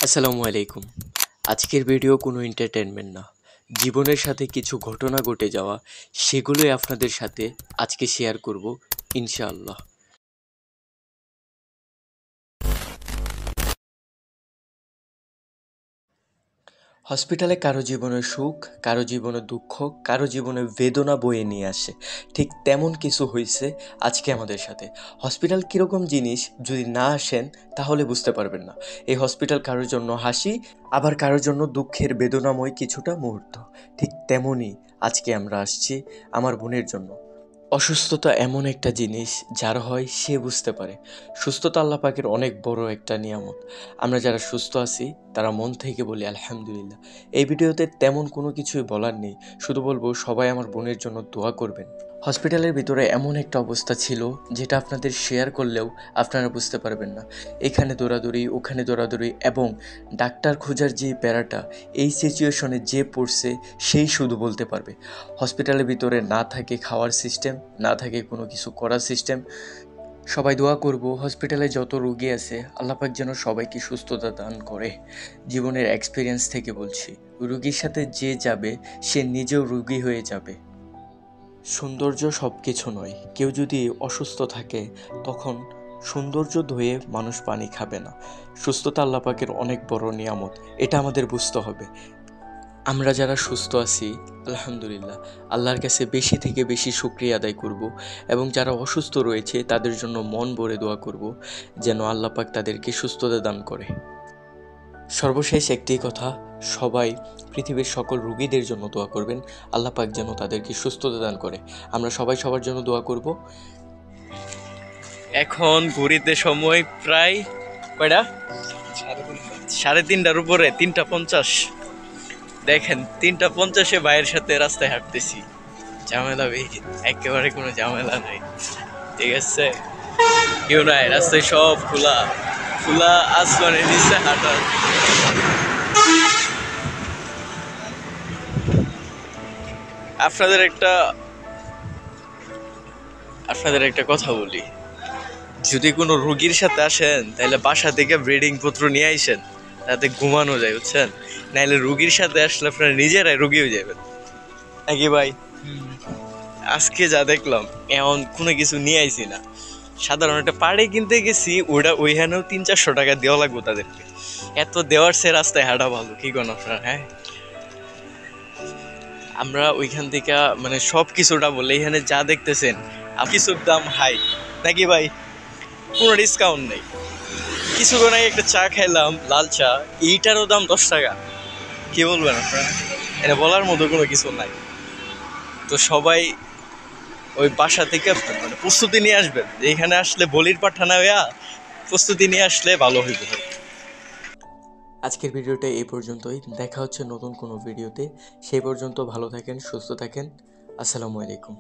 আসসালামু আলাইকুম। আজকের ভিডিও কোনো এন্টারটেনমেন্ট না। জীবনের সাথে কিছু ঘটনা ঘটে যাওয়া, সেগুলোই আপনাদের সাথে আজকে শেয়ার করব ইনশাআল্লাহ। হসপিটালে কারো জীবনে সুখ, কারো জীবনে দুঃখ, কারো জীবনে বেদনা বয়ে নিয়ে আসে। ঠিক তেমন কিছু হয়েছে আজকে আমাদের সাথে। হসপিটাল কীরকম জিনিস যদি না আসেন তাহলে বুঝতে পারবেন না। এই হসপিটাল কারোর জন্য হাসি, আবার কারোর জন্য দুঃখের বেদনাময় কিছুটা মুহূর্ত। ঠিক তেমনই আজকে আমরা আসছি আমার বোনের জন্য। অসুস্থতা এমন একটা জিনিস যার হয় সে বুঝতে পারে। সুস্থতা আল্লাহ পাকের অনেক বড় একটা নিয়ামত। আমরা যারা সুস্থ আছি তারা মন থেকে বলি আলহামদুলিল্লাহ। এই ভিডিওতে তেমন কোনো কিছুই বলার নেই, শুধু বলবো সবাই আমার বোনের জন্য দোয়া করবেন। হসপিটালের ভিতরে এমন একটা অবস্থা ছিল যেটা আপনাদের শেয়ার করলেও আপনারা বুঝতে পারবেন না। এখানে দৌড়াদৌড়ি, ওখানে দৌড়াদৌড়ি, এবং ডাক্তার খোঁজার যে প্যারাটা এই সিচুয়েশনে যে পড়ছে সেই শুধু বলতে পারবে। হসপিটালের ভিতরে না থাকে খাওয়ার সিস্টেম, না থাকে কোনো কিছু করার সিস্টেম। সবাই দোয়া করব হসপিটালে যত রোগী আছে আল্লাহ পাক যেন সবাইকে সুস্থতা দান করে। জীবনের এক্সপিরিয়েন্স থেকে বলছি, রোগীর সাথে যে যাবে সে নিজেও রোগী হয়ে যাবে। সৌন্দর্য সব কিছু নয়। কেউ যদি অসুস্থ থাকে তখন সৌন্দর্য ধুয়ে মানুষ পানি খাবে না। সুস্থতা আল্লাহ পাকের অনেক বড় নিয়ামত, এটা আমাদের বুঝতে হবে। আমরা যারা সুস্থ আছি আলহামদুলিল্লাহ, আল্লাহর কাছে বেশি থেকে বেশি শুকরিয়া আদায় করব, এবং যারা অসুস্থ রয়েছে তাদের জন্য মন ভরে দোয়া করব যেন আল্লাহ পাক তাদেরকে সুস্থতা দান করে। সর্বশেষ একটি কথা, সবাই পৃথিবীর সকল রোগীদের জন্য দোয়া করবেন, আল্লাহ পাক যেন তাদেরকে সুস্থতা দান করে। আমরা সবাই সবার জন্য দোয়া করব। এখন ঘড়িতে সময় প্রায় কয়টা? 3:30টার উপরে, 3:50। দেখেন 3:50-এ ভাইয়ের সাথে রাস্তায় হাঁটতেছি। ঝামেলা একেবারে কোনো ঝামেলা নাই, ঠিক আছে? কেউ নাই, রাস্তায় সব খোলা খোলা, আসমানের নিচে হাঁটা। আপনাদের একটা কথা বলি, যদি কোনো রোগীর সাথে আসেন তাহলে বাসা থেকে ব্রিডিং পত্র নিয়ে আইসেন, তাতে ঘুমানো যায়, বুঝছেন? নাইলে রোগীর সাথে আসলে আপনারা নিজেরাই রোগী হয়ে যাবেন, নাকি ভাই? আজকে যা দেখলাম এমন কোনো কিছু নিয়ে আইছি না। সাধারণ একটা পাড়ে কিনতে গেছি, ওইখানেও 300-400 টাকা দেওয়া লাগবো তাদেরকে। এত দেওয়ার সে রাস্তায় হাঁটা ভালো, কি কোন আপনারা? হ্যাঁ, আমরা ওইখান থেকে মানে সব কিছুটা বলে এখানে যা দেখতেছেন কিছুর দাম হাই, নাকি ভাই? কোনো ডিসকাউন্ট নেই। কিছুক্ষণ আগে একটা চা খাইলাম, লাল চা, এইটারও দাম 10 টাকা। কি বলবেন আপনারা? এটা বলার মতো কোনো কিছু নাই। তো সবাই ওই বাসা থেকে মানে প্রস্তুতি নিয়ে আসবেন, এখানে আসলে বলির পাঠানা হইয়া প্রস্তুতি নিয়ে আসলে ভালো হইব। আজকের ভিডিওটা এই পর্যন্তই, দেখা হচ্ছে নতুন কোনো ভিডিওতে। সেই পর্যন্ত ভালো থাকেন, সুস্থ থাকেন। আসসালামু আলাইকুম।